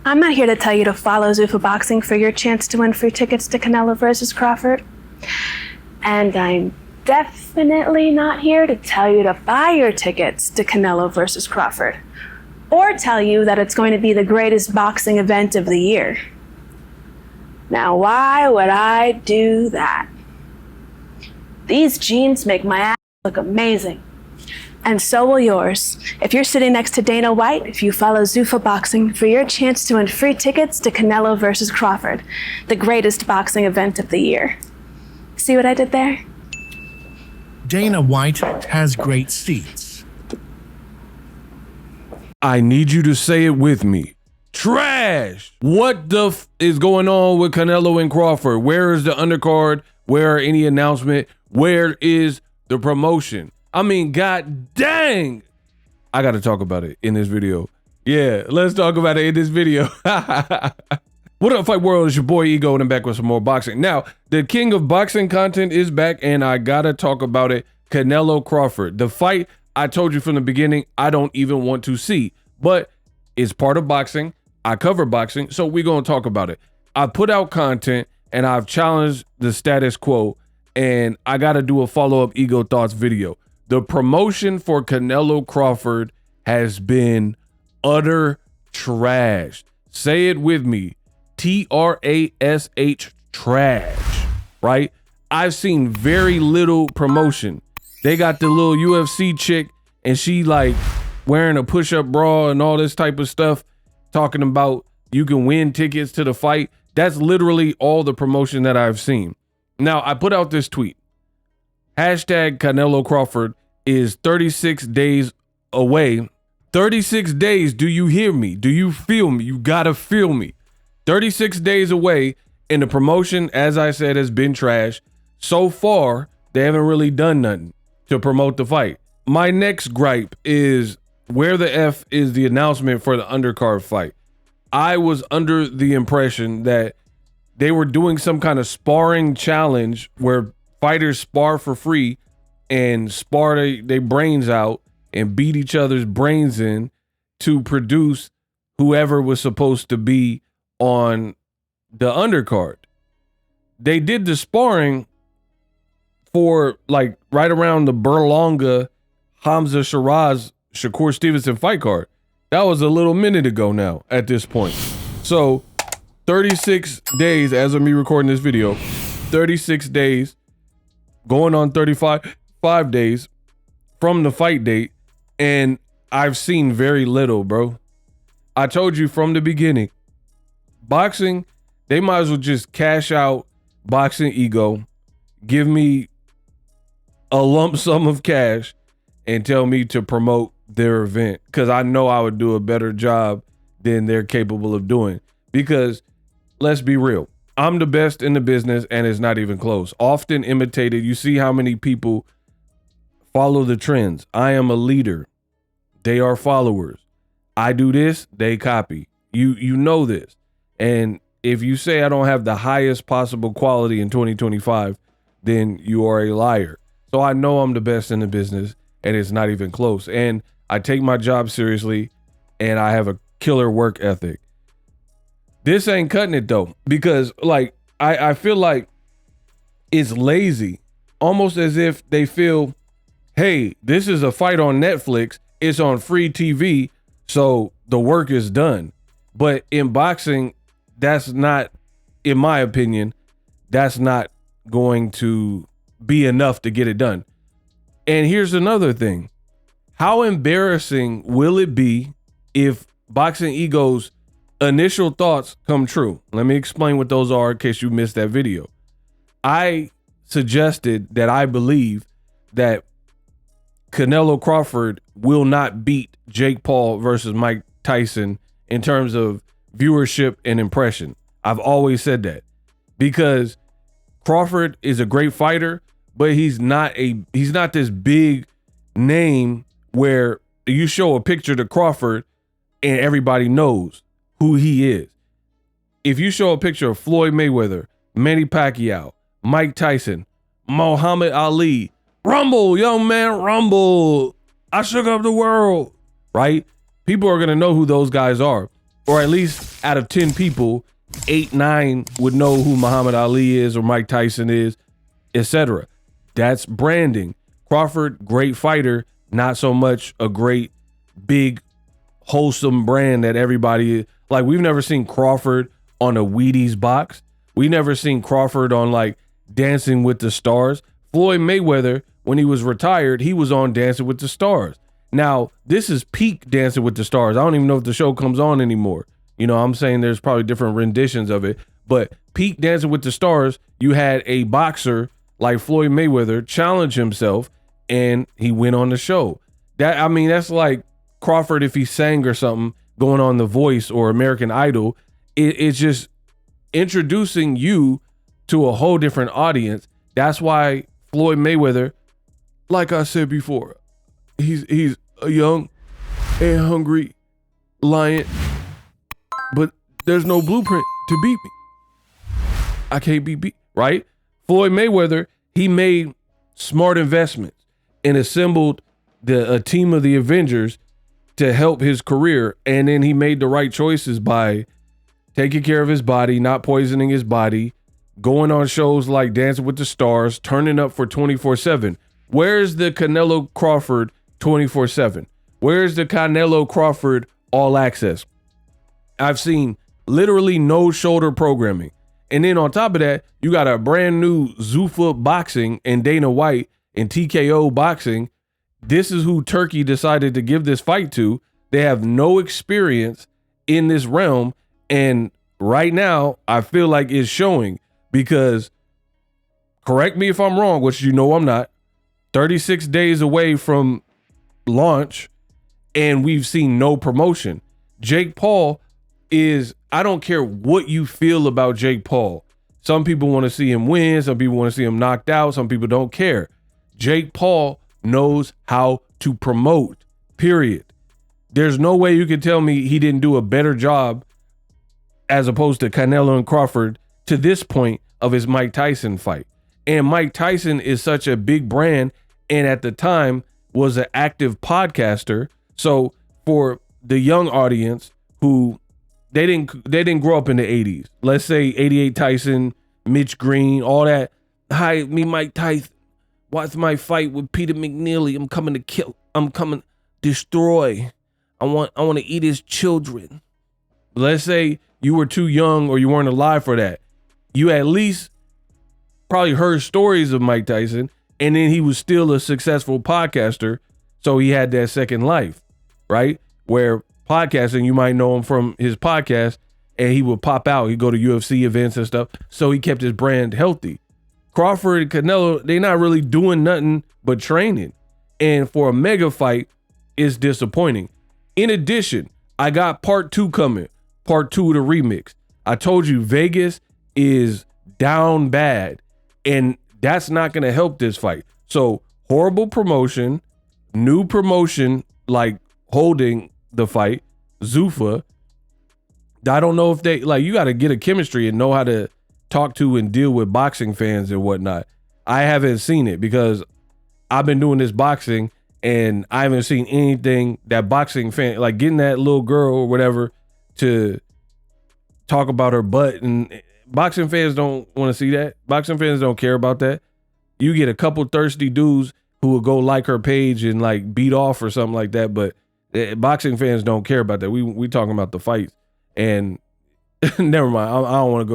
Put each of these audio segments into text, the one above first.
I'm not here to tell you to follow Zuffa Boxing for your chance to win free tickets to Canelo versus Crawford. And I'm definitely not here to tell you to buy your tickets to Canelo versus Crawford, or tell you that it's going to be the greatest boxing event of the year. Now, why would I do that? These jeans make my ass look amazing. And so will yours. If you're sitting next to Dana White, if you follow Zuffa Boxing for your chance to win free tickets to Canelo versus Crawford, the greatest boxing event of the year. See what I did there? Dana White has great seats. I need you to say it with me. Trash! What the f is going on with Canelo and Crawford? Where is the undercard? Where are any announcement? Where is the promotion? I mean, god dang! I gotta talk about it in this video. Yeah, let's talk about it in this video. What up, Fight World? It's your boy Ego, and I'm back with some more boxing. Now, the king of boxing content is back, and I gotta talk about it. Canelo Crawford. The fight, I told you from the beginning, I don't even want to see, but it's part of boxing. I cover boxing, so we're gonna talk about it. I put out content, and I've challenged the status quo, and I gotta do a follow-up Ego Thoughts video. The promotion for Canelo Crawford has been utter trash. Say it with me. Trash, trash, right? I've seen very little promotion. They got the little UFC chick and she like wearing a push-up bra and all this type of stuff, talking about you can win tickets to the fight. That's literally all the promotion that I've seen. Now, I put out this tweet. Hashtag Canelo Crawford is 36 days away. 36 days, do you hear me? Do you feel me? You gotta feel me. 36 days away, and the promotion, as I said, has been trash. So far, they haven't really done nothing to promote the fight. My next gripe is, where the F is the announcement for the undercard fight? I was under the impression that they were doing some kind of sparring challenge where fighters spar for free and spar their brains out and beat each other's brains in to produce whoever was supposed to be on the undercard. They did the sparring for like right around the Berlanga Hamza Shiraz Shakur Stevenson fight card. That was a little minute ago now at this point. So 36 days as of me recording this video, 36 days going on 35 days from the fight date, and I've seen very little, bro. I told you from the beginning, boxing, they might as well just cash out Boxing Ego, give me a lump sum of cash and tell me to promote their event, because I know I would do a better job than they're capable of doing. Because let's be real, I'm the best in the business and it's not even close. Often imitated. You see how many people follow the trends. I am a leader. They are followers. I do this, they copy. You know this. And if you say I don't have the highest possible quality in 2025, then you are a liar. So I know I'm the best in the business and it's not even close. And I take my job seriously and I have a killer work ethic. This ain't cutting it though, because like I feel like it's lazy, almost as if they feel, hey, this is a fight on Netflix, it's on free TV, so the work is done. But in boxing, that's not, in my opinion, that's not going to be enough to get it done. And here's another thing. How embarrassing will it be if Boxing Ego's initial thoughts come true? Let me explain what those are in case you missed that video. I suggested that I believe that Canelo Crawford will not beat Jake Paul versus Mike Tyson in terms of viewership and impression. I've always said that because Crawford is a great fighter, but he's not this big name where you show a picture to Crawford and everybody knows who he is. If you show a picture of Floyd Mayweather, Manny Pacquiao, Mike Tyson, Muhammad Ali, rumble, young man, rumble, I shook up the world, right? People are going to know who those guys are. or at least out of 10 people, 8, 9 would know who Muhammad Ali is or Mike Tyson is, etc. That's branding. Crawford, great fighter, not so much a great, big, wholesome brand that everybody, like, we've never seen Crawford on a Wheaties box. We never seen Crawford on like Dancing with the Stars. Floyd Mayweather, when he was retired, he was on Dancing with the Stars. Now, this is peak Dancing with the Stars. I don't even know if the show comes on anymore. You know, I'm saying there's probably different renditions of it, but peak Dancing with the Stars, you had a boxer like Floyd Mayweather challenge himself and he went on the show. That, I mean, that's like Crawford if he sang or something going on The Voice or American Idol. It's just introducing you to a whole different audience. That's why Floyd Mayweather, like I said before, he's a young and hungry lion, but there's no blueprint to beat me. I can't be beat, right? Floyd Mayweather, he made smart investments and assembled a team of the Avengers to help his career. And then he made the right choices by taking care of his body, not poisoning his body, going on shows like Dancing with the Stars, turning up for 24/7. Where's the Canelo Crawford 24/7? Where's the Canelo Crawford All Access? I've seen literally no shoulder programming. And then on top of that, you got a brand new Zuffa Boxing and Dana White and TKO Boxing. This is who Turkey decided to give this fight to. They have no experience in this realm. And right now, I feel like it's showing because, correct me if I'm wrong, which you know I'm not, 36 days away from launch, and we've seen no promotion. Jake Paul is, I don't care what you feel about Jake Paul. Some people want to see him win. Some people want to see him knocked out. Some people don't care. Jake Paul knows how to promote, period. There's no way you can tell me he didn't do a better job as opposed to Canelo and Crawford to this point of his Mike Tyson fight. And Mike Tyson is such a big brand, and at the time was an active podcaster. So for the young audience who they didn't grow up in the 80s, let's say 88 Tyson, Mitch Green, all that. Hi, me Mike Tyson. Watch my fight with Peter McNeely. I'm coming to kill. I'm coming to destroy. I want to eat his children. Let's say you were too young or you weren't alive for that. You at least probably heard stories of Mike Tyson, and then he was still a successful podcaster, so he had that second life, right? Where podcasting, you might know him from his podcast, and he would pop out. He'd go to UFC events and stuff, so he kept his brand healthy. Crawford and Canelo, they're not really doing nothing but training, and for a mega fight, it's disappointing. In addition, I got part 2 coming. Part 2 of the remix. I told you Vegas is down bad, and that's not going to help this fight. So horrible promotion, new promotion like holding the fight, Zuffa. I don't know if they, like, you got to get a chemistry and know how to talk to and deal with boxing fans and whatnot. I haven't seen it because I've been doing this boxing and I haven't seen anything that boxing fan, like getting that little girl or whatever to talk about her butt, and boxing fans don't want to see that. Boxing fans don't care about that. You get a couple thirsty dudes who will go like her page and like beat off or something like that, but boxing fans don't care about that. We talking about the fights, and never mind. I don't want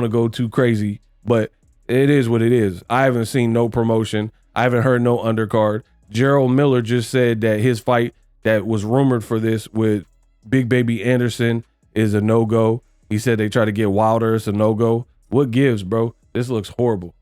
to go too crazy, but it is what it is. I haven't seen no promotion. I haven't heard no undercard. Gerald Miller just said that his fight that was rumored for this with Big Baby Anderson is a no-go. He said they try to get Wilder. It's a no-go. What gives, bro? This looks horrible.